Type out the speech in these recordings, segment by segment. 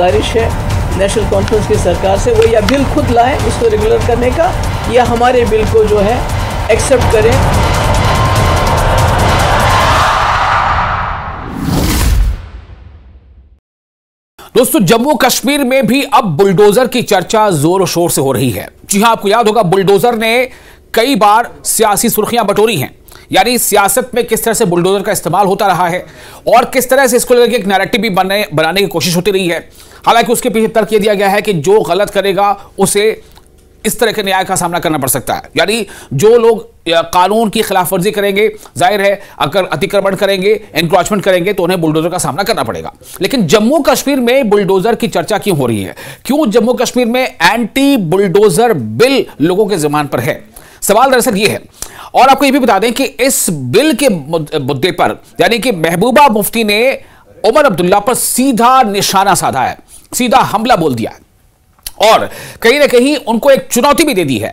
गुजारिश है national conference की सरकार से, वो या बिल खुद लाएं इसको रेगुलर करने का, या हमारे बिल को जो है एक्सेप्ट करें। दोस्तों, जम्मू कश्मीर में भी अब बुलडोजर की चर्चा जोर शोर से हो रही है। जी हां, आपको याद होगा बुलडोजर ने कई बार सियासी सुर्खियां बटोरी हैं, यानी सियासत में किस तरह से बुलडोजर का इस्तेमाल होता रहा है और किस तरह से इसको लेकर एक नैरेटिव भी बनाने की कोशिश होती रही है। हालांकि उसके पीछे तर्क दिया गया है कि जो गलत करेगा उसे इस तरह के न्याय का सामना करना पड़ सकता है, यानी जो लोग कानून की खिलाफ वर्जी करेंगे, जाहिर है अगर अतिक्रमण करेंगे, एनक्रोचमेंट करेंगे तो उन्हें बुलडोजर का सामना करना पड़ेगा। लेकिन जम्मू कश्मीर में बुलडोजर की चर्चा क्यों हो रही है? क्यों जम्मू कश्मीर में एंटी बुलडोजर बिल लोगों के ज़बान पर है? सवाल दरअसल ये है। और आपको ये भी बता दें कि इस बिल के मुद्दे पर यानी कि महबूबा मुफ्ती ने उमर अब्दुल्ला पर सीधा निशाना साधा है, सीधा हमला बोल दिया है और कहीं ना कहीं उनको एक चुनौती भी दे दी है।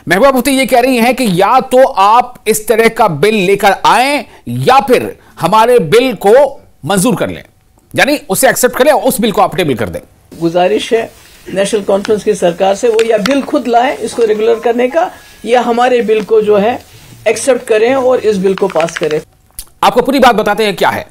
महबूबा मुफ्ती ये कह रही हैं कि या तो आप इस तरह का बिल लेकर आएं या फिर हमारे बिल को मंजूर कर लें, यानी उसे एक्सेप्ट कर लें और उस बिल को आप टेबल कर दें। गुजारिश है नेशनल कॉन्फ्रेंस की सरकार से, वो या बिल खुद लाएं इसको रेगुलर करने का, या हमारे बिल को जो है एक्सेप्ट करें और इस बिल को पास करें। आपको पूरी बात बताते हैं क्या है।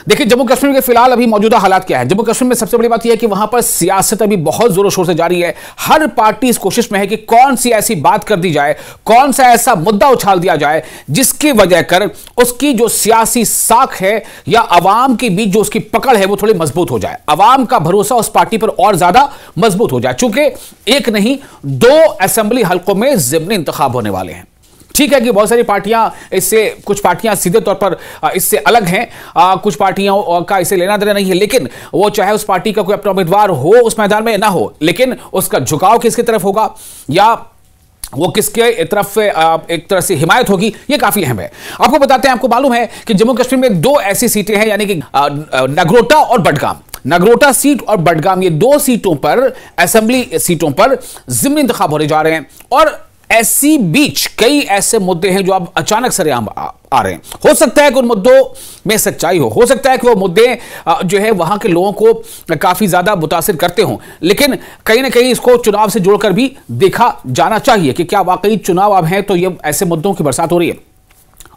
देखिए, जम्मू कश्मीर के फिलहाल अभी मौजूदा हालात क्या है। जम्मू कश्मीर में सबसे बड़ी बात यह है कि वहां पर सियासत अभी बहुत जोरों शोर से जारी है। हर पार्टी इस कोशिश में है कि कौन सी ऐसी बात कर दी जाए, कौन सा ऐसा मुद्दा उछाल दिया जाए जिसकी वजह कर उसकी जो सियासी साख है या अवाम के बीच जो उसकी पकड़ है वो थोड़ी मजबूत हो जाए, अवाम का भरोसा उस पार्टी पर और ज्यादा मजबूत हो जाए। चूंकि एक नहीं 2 असेंबली हल्कों में ज़िमनी इंतखाब होने वाले हैं। ठीक है कि बहुत सारी पार्टियां इससे, कुछ पार्टियां सीधे तौर पर इससे अलग हैं, कुछ पार्टियों का इसे लेना देना नहीं है, लेकिन वो चाहे उस पार्टी का कोई अपना उम्मीदवार हो उस मैदान में ना हो, लेकिन उसका झुकाव किसकी तरफ होगा या वो किसके तरफ एक तरह से हिमायत होगी, ये काफी अहम है। आपको बताते हैं, आपको मालूम है कि जम्मू कश्मीर में 2 ऐसी सीटें हैं, यानी कि नगरोटा और बडगाम। नगरोटा सीट और बडगाम, ये 2 सीटों पर, असेंबली सीटों पर ज़िमनी इंतखाब होने जा रहे हैं और ऐसी बीच कई ऐसे मुद्दे हैं जो अब अचानक सरेआम आ रहे हैं। हो सकता है कि उन मुद्दों में सच्चाई हो सकता है कि वो मुद्दे जो है वहां के लोगों को काफी ज्यादा मुतासिर करते हों, लेकिन कहीं ना कहीं इसको चुनाव से जोड़कर भी देखा जाना चाहिए कि क्या वाकई चुनाव अब हैं तो ये ऐसे मुद्दों की बरसात हो रही है।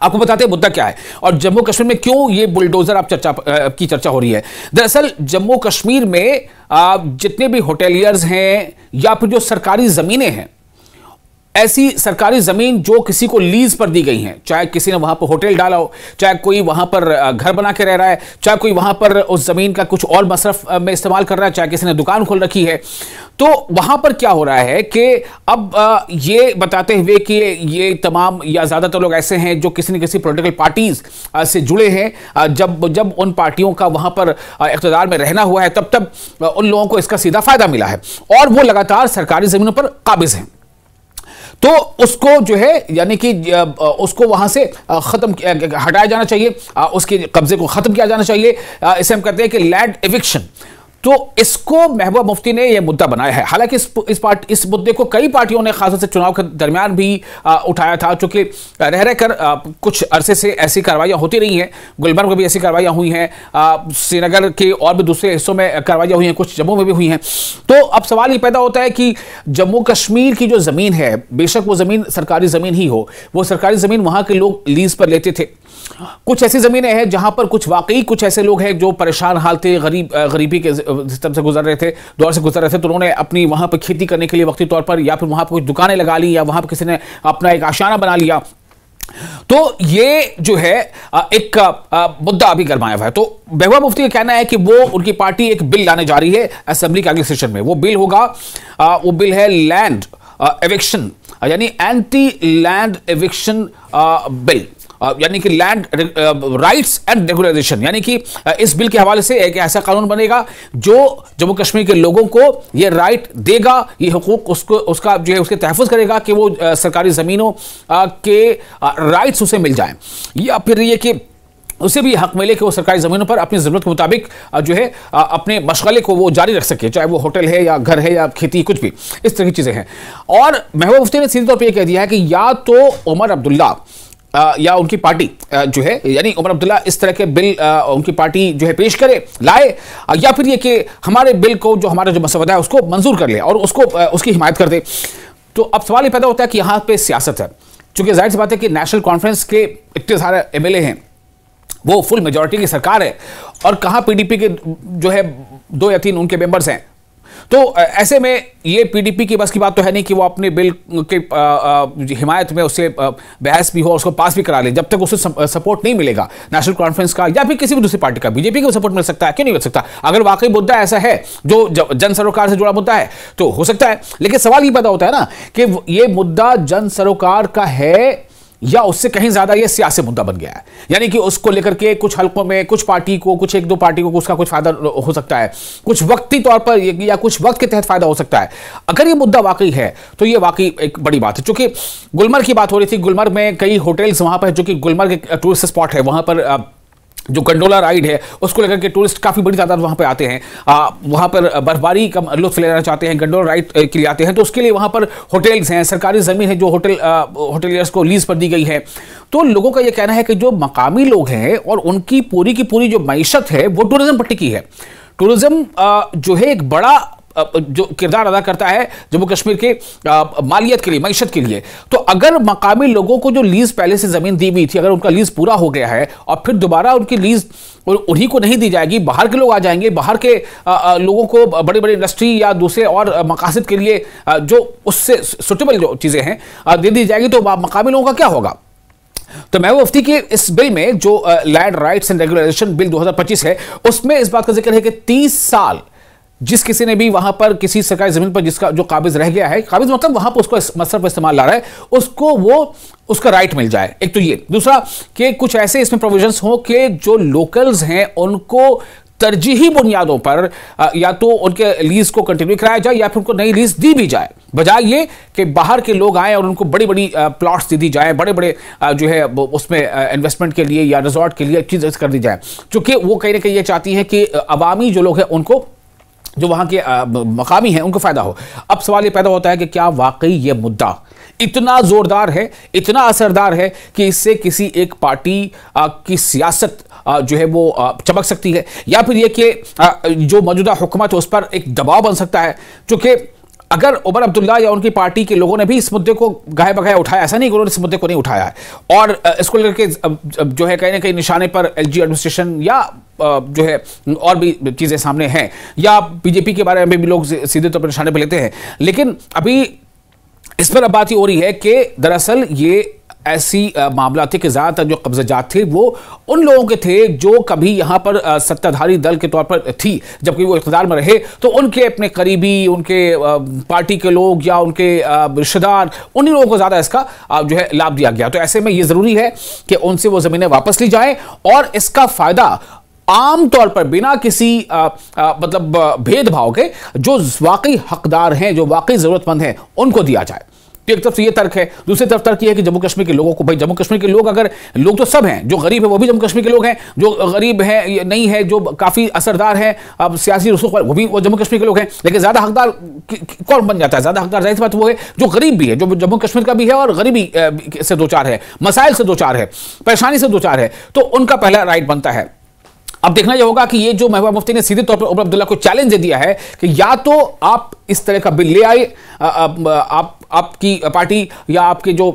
आपको बताते हैं मुद्दा क्या है और जम्मू कश्मीर में क्यों ये बुलडोजर अब की चर्चा हो रही है। दरअसल जम्मू कश्मीर में जितने भी होटेलियर्स हैं या फिर जो सरकारी जमीनें हैं, ऐसी सरकारी जमीन जो किसी को लीज पर दी गई हैं, चाहे किसी ने वहां पर होटल डाला हो, चाहे कोई वहां पर घर बना के रह रहा है, चाहे कोई वहां पर उस जमीन का कुछ और मसरफ में इस्तेमाल कर रहा है, चाहे किसी ने दुकान खोल रखी है, तो वहां पर क्या हो रहा है कि अब ये बताते हुए कि ये तमाम या ज्यादातर लोग ऐसे हैं जो किसी न किसी पॉलिटिकल पार्टीज से जुड़े हैं, जब उन पार्टियों का वहां पर इख्तिदार में रहना हुआ है तब उन लोगों को इसका सीधा फायदा मिला है और वो लगातार सरकारी जमीनों पर काबिज हैं। तो उसको जो है यानी कि उसको वहां से खत्म हटाया जाना चाहिए, उसके कब्जे को खत्म किया जाना चाहिए। इसे हम कहते हैं कि लैंड एविक्शन। तो इसको महबूबा मुफ्ती ने यह मुद्दा बनाया है। हालांकि इस मुद्दे को कई पार्टियों ने खासतौर से चुनाव के दरमियान भी उठाया था, चूंकि रह कर कुछ अरसे से ऐसी कार्रवाइयां होती रही हैं। गुलबर्ग में भी ऐसी कार्रवाइयां हुई हैं, श्रीनगर के और भी दूसरे हिस्सों में कार्रवाइयां हुई हैं, कुछ जम्मू में भी हुई हैं। तो अब सवाल ये पैदा होता है कि जम्मू कश्मीर की जो ज़मीन है, बेशक वो ज़मीन सरकारी ज़मीन ही हो, वो सरकारी ज़मीन वहाँ के लोग लीज पर लेते थे। कुछ ऐसी ज़मीनें हैं जहाँ पर कुछ ऐसे लोग हैं जो परेशान हाल थे, गरीबी के सिस्टम से गुजर रहे थे, दौर से गुजर रहे थे, तो उन्होंने अपनी वहाँ पर खेती करने के लिए वक्ती तौर पर या फिर वहाँ पर कुछ दुकानें लगा ली या वहाँ पर किसी ने अपना एक आशियाना बना लिया। तो ये जो है एक मुद्दा अभी गरमाया हुआ है। तो महबूबा मुफ्ती का कहना है कि वो उनकी पार्टी एक बिल लाने जा रही है असेंबली के अगले सेशन में। वो बिल है लैंड एविक्शन, यानी एंटी लैंड एविक्शन बिल, यानी कि लैंड राइट्स एंड रेगुलराइजेशन, यानी कि इस बिल के हवाले से एक ऐसा कानून बनेगा जो जम्मू कश्मीर के लोगों को ये राइट देगा, ये हुकूक उसका जो है उसके तहफ़्फ़ुज़ करेगा कि वो सरकारी ज़मीनों के राइट्स उसे मिल जाएं, या फिर ये कि उसे भी हक मिले कि वो सरकारी ज़मीनों पर अपनी ज़रूरत के मुताबिक जो है अपने मशगले को वो जारी रख सके, चाहे वो होटल है या घर है या खेती, कुछ भी इस तरह की चीज़ें हैं। और महबूबा मुफ्ती ने सीधे तौर पर यह कह दिया है कि या तो उमर अब्दुल्ला या उनकी पार्टी जो है यानी उमर अब्दुल्ला इस तरह के बिल उनकी पार्टी जो है पेश करे, लाए, या फिर ये कि हमारे बिल को जो हमारा जो मसवदा है उसको मंजूर कर ले और उसको उसकी हिमायत कर दे। तो अब सवाल ये पैदा होता है कि यहाँ पे सियासत है, चूंकि जाहिर सी बात है कि नेशनल कॉन्फ्रेंस के इतने सारे एमएलए हैं, वो फुल मेजॉरिटी की सरकार है, और कहाँ पीडीपी के जो है 2 या 3 उनके मेंबर्स हैं। तो ऐसे में ये पीडीपी की बस की बात तो है नहीं कि वो अपने बिल के हिमायत में उससे बहस भी हो, उसको पास भी करा ले, जब तक उसे सपोर्ट नहीं मिलेगा नेशनल कॉन्फ्रेंस का या फिर किसी भी दूसरी पार्टी का। बीजेपी को सपोर्ट मिल सकता है, क्यों नहीं मिल सकता? अगर वाकई मुद्दा ऐसा है जो जन सरोकार से जुड़ा मुद्दा है तो हो सकता है। लेकिन सवाल ये पैदा होता है ना कि ये मुद्दा जन सरोकार का है या उससे कहीं ज्यादा ये सियासी मुद्दा बन गया है, यानी कि उसको लेकर के कुछ हलकों में कुछ पार्टी को, कुछ 1-2 पार्टी को उसका कुछ फायदा हो सकता है, कुछ वक्ती तौर पर या कुछ वक्त के तहत फायदा हो सकता है। अगर ये मुद्दा वाकई है तो ये वाकई एक बड़ी बात है। चूंकि गुलमर्ग की बात हो रही थी, गुलमर्ग में कई होटल्स वहां पर, जो कि गुलमर्ग एक टूरिस्ट स्पॉट है, वहां पर जो गंडोला राइड है उसको लेकर के टूरिस्ट काफ़ी बड़ी तादाद वहाँ पे आते हैं, वहाँ पर बर्फबारी का लुत्फ लेना चाहते हैं, गंडोला राइड के लिए आते हैं, तो उसके लिए वहाँ पर होटल्स हैं, सरकारी ज़मीन है जो होटलियर्स को लीज पर दी गई है। तो लोगों का ये कहना है कि जो मकामी लोग हैं और उनकी पूरी की पूरी जो मईशत है वो टूरिज्म पर टिकी है। टूरिज्म जो है एक बड़ा जो किरदार अदा करता है जम्मू कश्मीर के मालियत के लिए, मईशत के लिए। तो अगर मकामी लोगों को जो लीज पहले से जमीन दी हुई थी, अगर उनका लीज पूरा हो गया है और फिर दोबारा उनकी लीज उन्हीं को नहीं दी जाएगी, बाहर के लोग आ जाएंगे, बाहर के लोगों को बड़ी बड़ी इंडस्ट्री या दूसरे और मकासद के लिए जो उससे सुटेबल जो चीजें हैं दे दी जाएगी, तो मकामी लोगों का क्या होगा? तो महबूब मुफ्ती के इस बिल में जो land rights and regulation bill 2025 है, उसमें इस बात का जिक्र है कि 30 साल जिस किसी ने भी वहां पर किसी सरकारी जमीन पर जिसका जो काबिज रह गया है, काबिज मतलब वहां पर उसको मसरफ इस्तेमाल ला रहा है, उसको वो उसका राइट मिल जाए। एक तो ये, दूसरा कि कुछ ऐसे इसमें प्रोविजंस हो कि जो लोकल्स हैं उनको तरजीही बुनियादों पर या तो उनके लीज को कंटिन्यू कराया जाए या फिर उनको नई लीज दी भी जाए, बजाय ये कि बाहर के लोग आए और उनको बड़ी बड़ी प्लॉट्स दे दी जाए, बड़े बड़े जो है उसमें इन्वेस्टमेंट के लिए या रिजॉर्ट के लिए चीज़ें कर दी जाए। चूंकि वो कहीं ना कहीं ये चाहती है कि अवामी जो लोग हैं उनको, जो वहां के मकामी हैं, उनको फायदा हो। अब सवाल ये पैदा होता है कि क्या वाकई ये मुद्दा इतना जोरदार है, इतना असरदार है कि इससे किसी एक पार्टी की सियासत जो है वो चमक सकती है, या फिर ये कि जो मौजूदा हुकूमत है उस पर एक दबाव बन सकता है। चूंकि अगर उमर अब्दुल्ला या उनकी पार्टी के लोगों ने भी इस मुद्दे को गाहे बगाहे उठाया, ऐसा नहीं कि उन्होंने इस मुद्दे को नहीं उठाया है, और इसको लेकर जो है कहीं ना कहीं निशाने पर एलजी एडमिनिस्ट्रेशन या जो है और भी चीज़ें सामने हैं, या बीजेपी के बारे में भी लोग सीधे तौर पर निशाने पर लेते हैं। लेकिन अभी इस पर अब बात ये हो रही है कि दरअसल ये ऐसी मामला थे कि ज़्यादातर जो कब्ज़ात थे वो उन लोगों के थे जो कभी यहाँ पर सत्ताधारी दल के तौर पर थी, जबकि वो इक़्तिदार में रहे, तो उनके अपने करीबी, उनके पार्टी के लोग या उनके रिश्तेदार, उन्हीं लोगों को ज़्यादा इसका जो है लाभ दिया गया। तो ऐसे में ये ज़रूरी है कि उनसे वो ज़मीनें वापस ली जाएँ और इसका फ़ायदा आम तौर पर बिना किसी मतलब भेदभाव के जो वाकई हकदार हैं, जो वाकई ज़रूरतमंद हैं, उनको दिया जाए। तो एक तरफ से ये तर्क है, दूसरी तरफ तर्क ये है कि जम्मू कश्मीर के लोगों को, भाई जम्मू कश्मीर के लोग, अगर लोग तो सब हैं, जो गरीब है वो भी जम्मू कश्मीर के लोग हैं, जो गरीब है नहीं है, जो काफ़ी असरदार हैं अब सियासी रसूख पर, वो भी वो जम्मू कश्मीर के लोग हैं। लेकिन ज़्यादा हकदार कौन बन जाता है? ज़्यादा हकदार जाहिर सी बात वो है जो गरीब भी है, जो जम्मू कश्मीर का भी है और गरीबी से दो चार है, मसाइल से दो चार है, परेशानी से दो चार है, तो उनका पहला राइट बनता है। अब देखना यह होगा कि ये जो महबूबा मुफ्ती ने सीधे तौर पर उमर अब्दुल्ला को चैलेंज दे दिया है कि या तो आप इस तरह का बिल ले आए, आपकी पार्टी या आपके जो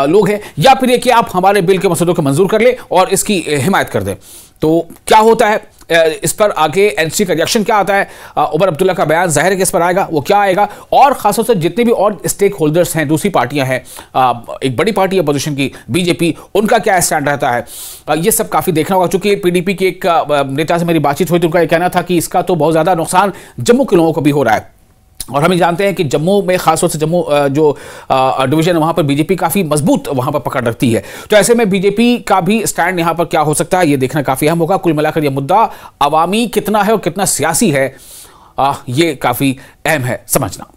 लोग हैं, या फिर ये कि आप हमारे बिल के मसौदों को मंजूर कर ले और इसकी हिमायत कर दें। तो क्या होता है इस पर आगे एनसी का रिएक्शन क्या आता है? उमर अब्दुल्ला का बयान जाहिर है कि इस पर आएगा, वो क्या आएगा, और खासतौर से जितने भी और स्टेक होल्डर्स हैं, दूसरी पार्टियां हैं, एक बड़ी पार्टी है अपोजिशन की बीजेपी, उनका क्या स्टैंड रहता है, ये सब काफ़ी देखना होगा। चूंकि पीडीपी के एक नेता से मेरी बातचीत हुई थी, उनका यह कहना था कि इसका तो बहुत ज़्यादा नुकसान जम्मू के लोगों को भी हो रहा है, और हम जानते हैं कि जम्मू में खासतौर से जम्मू जो डिवीजन है वहाँ पर बीजेपी काफ़ी मजबूत वहाँ पर पकड़ रखती है। तो ऐसे में बीजेपी का भी स्टैंड यहाँ पर क्या हो सकता है, ये देखना काफ़ी अहम होगा। कुल मिलाकर यह मुद्दा अवामी कितना है और कितना सियासी है, ये काफ़ी अहम है समझना।